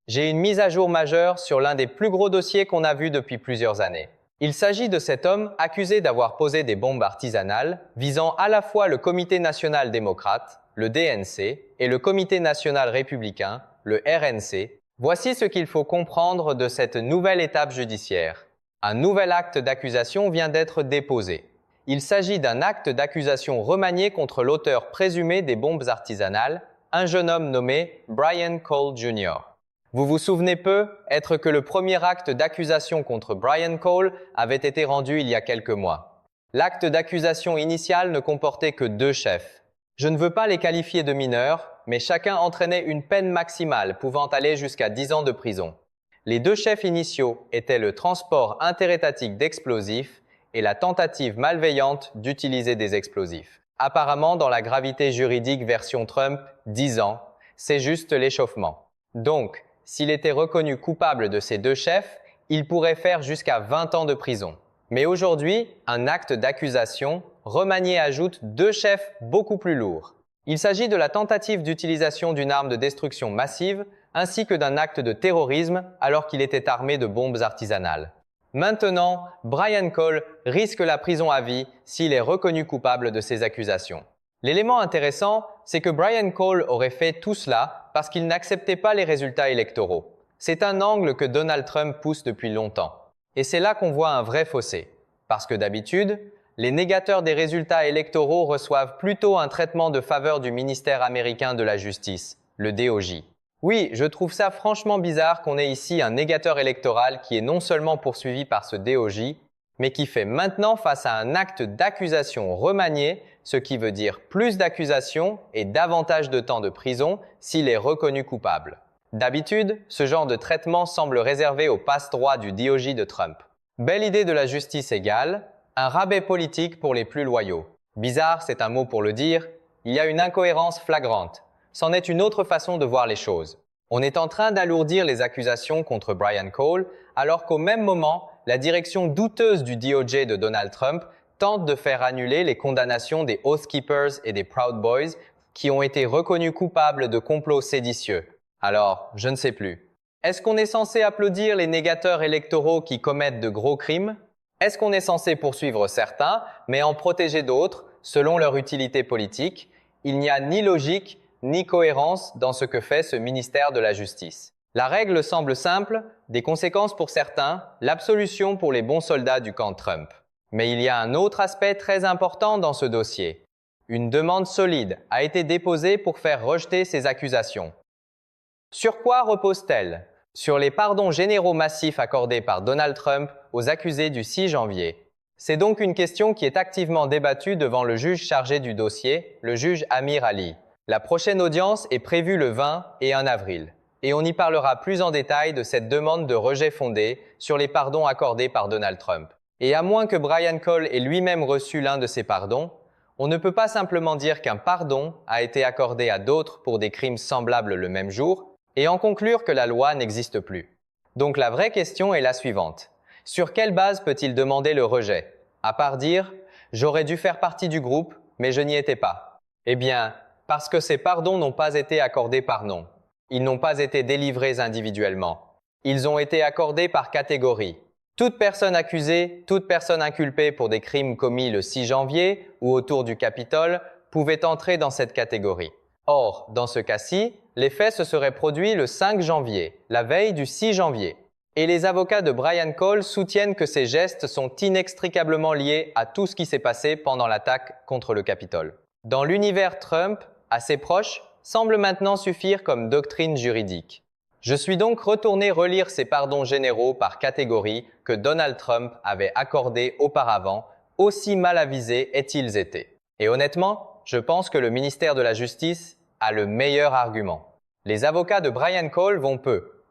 J'ai une mise à jour majeure sur l'un des plus gros dossiers qu'on a vu depuis plusieurs années. Il s'agit de cet homme accusé d'avoir posé des bombes artisanales visant à la fois le Comité national démocrate, le DNC, et le Comité national républicain, le RNC. Voici ce qu'il faut comprendre de cette nouvelle étape judiciaire. Un nouvel acte d'accusation vient d'être déposé. Il s'agit d'un acte d'accusation remanié contre l'auteur présumé des bombes artisanales, un jeune homme nommé Brian Cole Jr. Vous vous souvenez peu être que le premier acte d'accusation contre Brian Cole avait été rendu il y a quelques mois. L'acte d'accusation initial ne comportait que 2 chefs. Je ne veux pas les qualifier de mineurs, mais chacun entraînait une peine maximale pouvant aller jusqu'à 10 ans de prison. Les 2 chefs initiaux étaient le transport interétatique d'explosifs et la tentative malveillante d'utiliser des explosifs. Apparemment, dans la gravité juridique version Trump, 10 ans, c'est juste l'échauffement. Donc, s'il était reconnu coupable de ces 2 chefs, il pourrait faire jusqu'à 20 ans de prison. Mais aujourd'hui, un acte d'accusation remanié ajoute 2 chefs beaucoup plus lourds. Il s'agit de la tentative d'utilisation d'une arme de destruction massive ainsi que d'un acte de terrorisme alors qu'il était armé de bombes artisanales. Maintenant, Brian Cole risque la prison à vie s'il est reconnu coupable de ces accusations. L'élément intéressant, c'est que Brian Cole aurait fait tout cela parce qu'il n'acceptait pas les résultats électoraux. C'est un angle que Donald Trump pousse depuis longtemps. Et c'est là qu'on voit un vrai fossé. Parce que d'habitude, les négateurs des résultats électoraux reçoivent plutôt un traitement de faveur du ministère américain de la Justice, le DOJ. Oui, je trouve ça franchement bizarre qu'on ait ici un négateur électoral qui est non seulement poursuivi par ce DOJ, mais qui fait maintenant face à un acte d'accusation remanié, ce qui veut dire plus d'accusations et davantage de temps de prison s'il est reconnu coupable. D'habitude, ce genre de traitement semble réservé au passe-droit du DOJ de Trump. Belle idée de la justice égale, un rabais politique pour les plus loyaux. Bizarre, c'est un mot pour le dire, il y a une incohérence flagrante. C'en est une autre façon de voir les choses. On est en train d'alourdir les accusations contre Brian Cole, alors qu'au même moment, la direction douteuse du DOJ de Donald Trump tente de faire annuler les condamnations des Oath Keepers et des Proud Boys qui ont été reconnus coupables de complots séditieux. Alors, je ne sais plus. Est-ce qu'on est censé applaudir les négateurs électoraux qui commettent de gros crimes? Est-ce qu'on est censé poursuivre certains, mais en protéger d'autres, selon leur utilité politique? Il n'y a ni logique, ni cohérence dans ce que fait ce ministère de la Justice. La règle semble simple, des conséquences pour certains, l'absolution pour les bons soldats du camp Trump. Mais il y a un autre aspect très important dans ce dossier. Une demande solide a été déposée pour faire rejeter ces accusations. Sur quoi repose-t-elle? Sur les pardons généraux massifs accordés par Donald Trump aux accusés du 6 janvier. C'est donc une question qui est activement débattue devant le juge chargé du dossier, le juge Amir Ali. La prochaine audience est prévue le 20 et 1 avril. Et on y parlera plus en détail de cette demande de rejet fondée sur les pardons accordés par Donald Trump. Et à moins que Brian Cole ait lui-même reçu l'un de ces pardons, on ne peut pas simplement dire qu'un pardon a été accordé à d'autres pour des crimes semblables le même jour et en conclure que la loi n'existe plus. Donc la vraie question est la suivante. Sur quelle base peut-il demander le rejet? À part dire « j'aurais dû faire partie du groupe, mais je n'y étais pas ». Eh bien, parce que ces pardons n'ont pas été accordés par nom. Ils n'ont pas été délivrés individuellement. Ils ont été accordés par catégorie. Toute personne accusée, toute personne inculpée pour des crimes commis le 6 janvier ou autour du Capitole pouvait entrer dans cette catégorie. Or, dans ce cas-ci, les faits se seraient produits le 5 janvier, la veille du 6 janvier. Et les avocats de Brian Cole soutiennent que ces gestes sont inextricablement liés à tout ce qui s'est passé pendant l'attaque contre le Capitole. Dans l'univers Trump, assez proche, semble maintenant suffire comme doctrine juridique. Je suis donc retourné relire ces pardons généraux par catégorie que Donald Trump avait accordés auparavant, aussi mal avisés aient-ils été. Et honnêtement, je pense que le ministère de la Justice a le meilleur argument. Les avocats de Brian Cole vont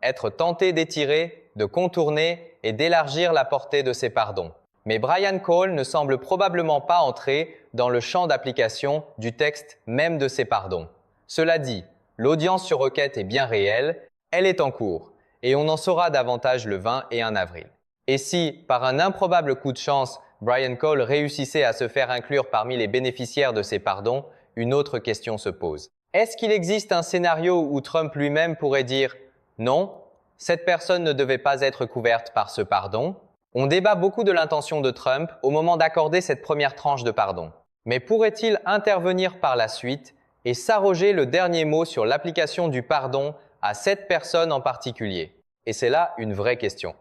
être tentés d'étirer, de contourner et d'élargir la portée de ces pardons. Mais Brian Cole ne semble probablement pas entrer dans le champ d'application du texte même de ces pardons. Cela dit, l'audience sur requête est bien réelle, elle est en cours, et on en saura davantage le 20 et 1 avril. Et si, par un improbable coup de chance, Brian Cole réussissait à se faire inclure parmi les bénéficiaires de ces pardons, une autre question se pose. Est-ce qu'il existe un scénario où Trump lui-même pourrait dire « Non, Cette personne ne devait pas être couverte par ce pardon. On débat beaucoup de l'intention de Trump au moment d'accorder cette première tranche de pardon. Mais pourrait-il intervenir par la suite et s'arroger le dernier mot sur l'application du pardon à cette personne en particulier? Et c'est là une vraie question.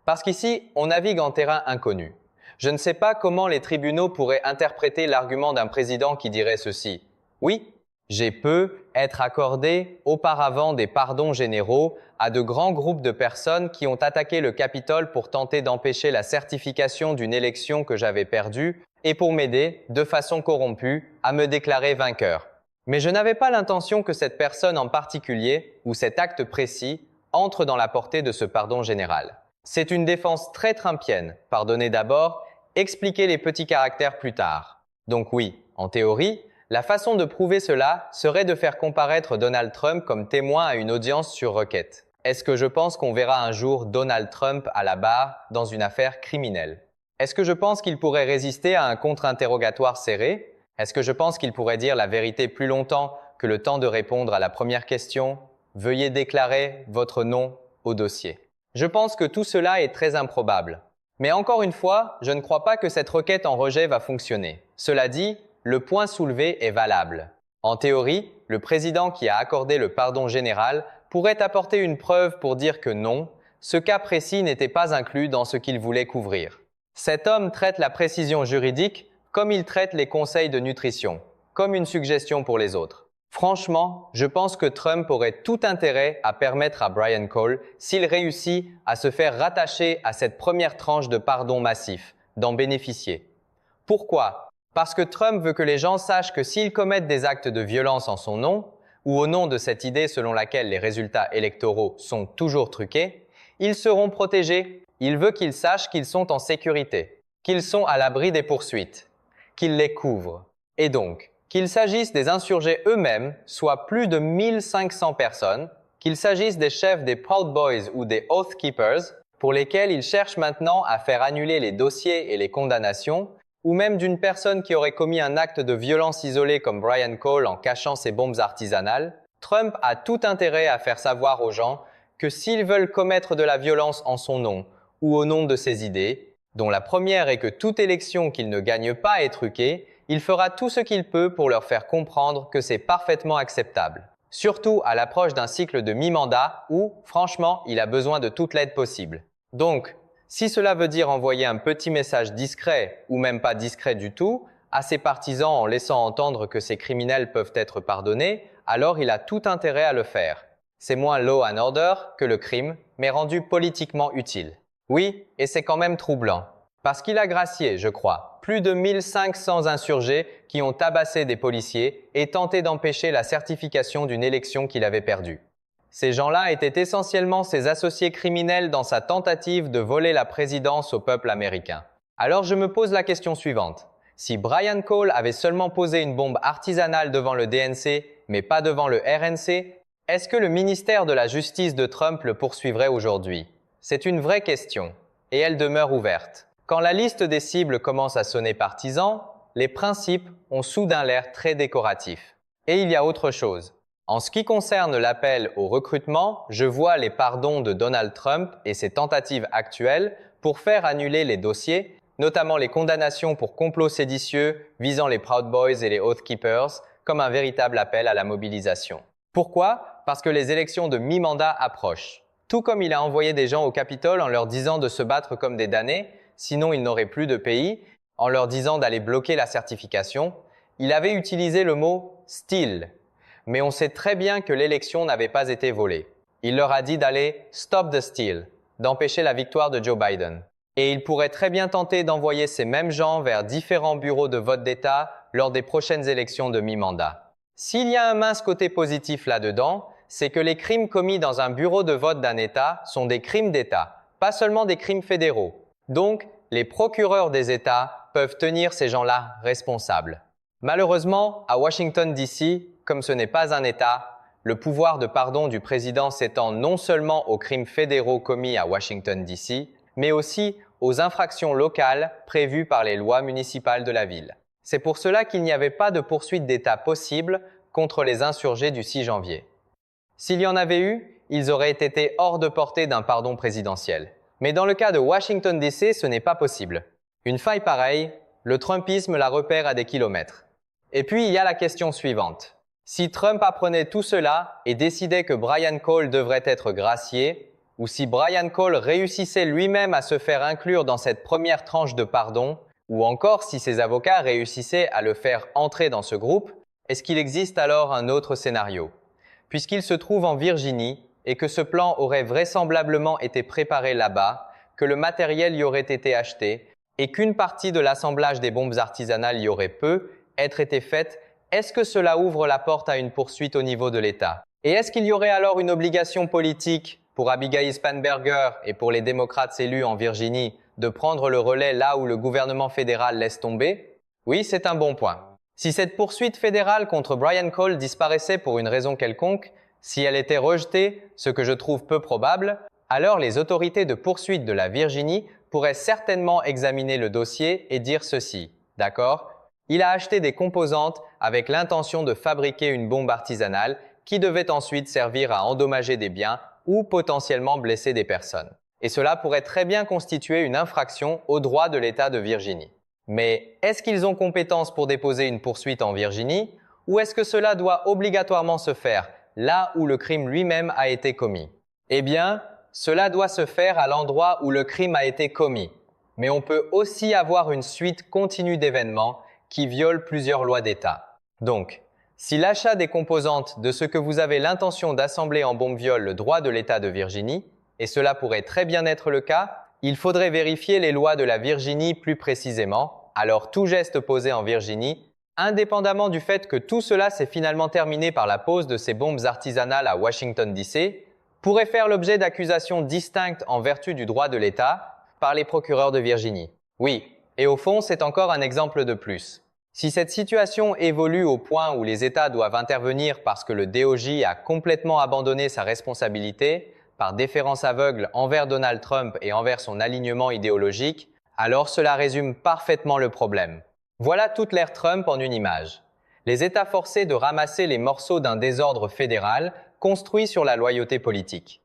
Parce qu'ici, on navigue en terrain inconnu. Je ne sais pas comment les tribunaux pourraient interpréter l'argument d'un président qui dirait ceci. Oui, j'ai pu être accordé auparavant des pardons généraux à de grands groupes de personnes qui ont attaqué le Capitole pour tenter d'empêcher la certification d'une élection que j'avais perdue et pour m'aider, de façon corrompue, à me déclarer vainqueur. Mais je n'avais pas l'intention que cette personne en particulier ou cet acte précis entre dans la portée de ce pardon général. C'est une défense très trumpienne. Pardonner d'abord, expliquer les petits caractères plus tard. Donc oui, en théorie, la façon de prouver cela serait de faire comparaître Donald Trump comme témoin à une audience sur requête. Est-ce que je pense qu'on verra un jour Donald Trump à la barre dans une affaire criminelle? Est-ce que je pense qu'il pourrait résister à un contre-interrogatoire serré? Est-ce que je pense qu'il pourrait dire la vérité plus longtemps que le temps de répondre à la première question? Veuillez déclarer votre nom au dossier. Je pense que tout cela est très improbable. Mais encore une fois, je ne crois pas que cette requête en rejet va fonctionner. Cela dit, le point soulevé est valable. En théorie, le président qui a accordé le pardon général pourrait apporter une preuve pour dire que non, ce cas précis n'était pas inclus dans ce qu'il voulait couvrir. Cet homme traite la précision juridique comme il traite les conseils de nutrition, comme une suggestion pour les autres. Franchement, je pense que Trump aurait tout intérêt à permettre à Brian Cole, s'il réussit à se faire rattacher à cette première tranche de pardon massif, d'en bénéficier. Pourquoi? Parce que Trump veut que les gens sachent que s'ils commettent des actes de violence en son nom, ou au nom de cette idée selon laquelle les résultats électoraux sont toujours truqués, ils seront protégés. Il veut qu'ils sachent qu'ils sont en sécurité, qu'ils sont à l'abri des poursuites, qu'il les couvre. Et donc, qu'il s'agisse des insurgés eux-mêmes, soit plus de 1500 personnes, qu'il s'agisse des chefs des Proud Boys ou des Oath Keepers, pour lesquels il cherche maintenant à faire annuler les dossiers et les condamnations, ou même d'une personne qui aurait commis un acte de violence isolé comme Brian Cole en cachant ses bombes artisanales, Trump a tout intérêt à faire savoir aux gens que s'ils veulent commettre de la violence en son nom ou au nom de ses idées, dont la première est que toute élection qu'il ne gagne pas est truquée, il fera tout ce qu'il peut pour leur faire comprendre que c'est parfaitement acceptable. Surtout à l'approche d'un cycle de mi-mandat où, franchement, il a besoin de toute l'aide possible. Donc, si cela veut dire envoyer un petit message discret, ou même pas discret du tout, à ses partisans en laissant entendre que ces criminels peuvent être pardonnés, alors il a tout intérêt à le faire. C'est moins law and order que le crime, mais rendu politiquement utile. Oui, et c'est quand même troublant. Parce qu'il a gracié, je crois, plus de 1500 insurgés qui ont tabassé des policiers et tenté d'empêcher la certification d'une élection qu'il avait perdue. Ces gens-là étaient essentiellement ses associés criminels dans sa tentative de voler la présidence au peuple américain. Alors je me pose la question suivante. Si Brian Cole avait seulement posé une bombe artisanale devant le DNC, mais pas devant le RNC, est-ce que le ministère de la Justice de Trump le poursuivrait aujourd'hui? C'est une vraie question, et elle demeure ouverte. Quand la liste des cibles commence à sonner partisan, les principes ont soudain l'air très décoratifs. Et il y a autre chose. En ce qui concerne l'appel au recrutement, je vois les pardons de Donald Trump et ses tentatives actuelles pour faire annuler les dossiers, notamment les condamnations pour complot séditieux visant les Proud Boys et les Oath Keepers, comme un véritable appel à la mobilisation. Pourquoi? Parce que les élections de mi-mandat approchent. Tout comme il a envoyé des gens au Capitole en leur disant de se battre comme des damnés, sinon ils n'auraient plus de pays, en leur disant d'aller bloquer la certification, il avait utilisé le mot « steal ». Mais on sait très bien que l'élection n'avait pas été volée. Il leur a dit d'aller « stop the steal », d'empêcher la victoire de Joe Biden. Et il pourrait très bien tenter d'envoyer ces mêmes gens vers différents bureaux de vote d'État lors des prochaines élections de mi-mandat. S'il y a un mince côté positif là-dedans, c'est que les crimes commis dans un bureau de vote d'un État sont des crimes d'État, pas seulement des crimes fédéraux. Donc, les procureurs des États peuvent tenir ces gens-là responsables. Malheureusement, à Washington, D.C., comme ce n'est pas un État, le pouvoir de pardon du président s'étend non seulement aux crimes fédéraux commis à Washington, D.C., mais aussi aux infractions locales prévues par les lois municipales de la ville. C'est pour cela qu'il n'y avait pas de poursuite d'État possible contre les insurgés du 6 janvier. S'il y en avait eu, ils auraient été hors de portée d'un pardon présidentiel. Mais dans le cas de Washington DC, ce n'est pas possible. Une faille pareille, le Trumpisme la repère à des kilomètres. Et puis, il y a la question suivante. Si Trump apprenait tout cela et décidait que Brian Cole devrait être gracié, ou si Brian Cole réussissait lui-même à se faire inclure dans cette première tranche de pardon, ou encore si ses avocats réussissaient à le faire entrer dans ce groupe, est-ce qu'il existe alors un autre scénario? Puisqu'il se trouve en Virginie et que ce plan aurait vraisemblablement été préparé là-bas, que le matériel y aurait été acheté et qu'une partie de l'assemblage des bombes artisanales y aurait être été faite, est-ce que cela ouvre la porte à une poursuite au niveau de l'État? Et est-ce qu'il y aurait alors une obligation politique pour Abigail Spanberger et pour les démocrates élus en Virginie de prendre le relais là où le gouvernement fédéral laisse tomber? Oui, c'est un bon point. Si cette poursuite fédérale contre Brian Cole disparaissait pour une raison quelconque, si elle était rejetée, ce que je trouve peu probable, alors les autorités de poursuite de la Virginie pourraient certainement examiner le dossier et dire ceci. D'accord? Il a acheté des composantes avec l'intention de fabriquer une bombe artisanale qui devait ensuite servir à endommager des biens ou potentiellement blesser des personnes. Et cela pourrait très bien constituer une infraction aux droits de l'État de Virginie. Mais est-ce qu'ils ont compétence pour déposer une poursuite en Virginie ou est-ce que cela doit obligatoirement se faire là où le crime lui-même a été commis? Eh bien, cela doit se faire à l'endroit où le crime a été commis. Mais on peut aussi avoir une suite continue d'événements qui violent plusieurs lois d'État. Donc, si l'achat des composantes de ce que vous avez l'intention d'assembler en bombe viole le droit de l'État de Virginie, et cela pourrait très bien être le cas, il faudrait vérifier les lois de la Virginie plus précisément, alors tout geste posé en Virginie, indépendamment du fait que tout cela s'est finalement terminé par la pose de ces bombes artisanales à Washington DC, pourrait faire l'objet d'accusations distinctes en vertu du droit de l'État par les procureurs de Virginie. Oui, et au fond, c'est encore un exemple de plus. Si cette situation évolue au point où les États doivent intervenir parce que le DOJ a complètement abandonné sa responsabilité, par déférence aveugle envers Donald Trump et envers son alignement idéologique, alors cela résume parfaitement le problème. Voilà toute l'ère Trump en une image. Les États forcés de ramasser les morceaux d'un désordre fédéral construit sur la loyauté politique.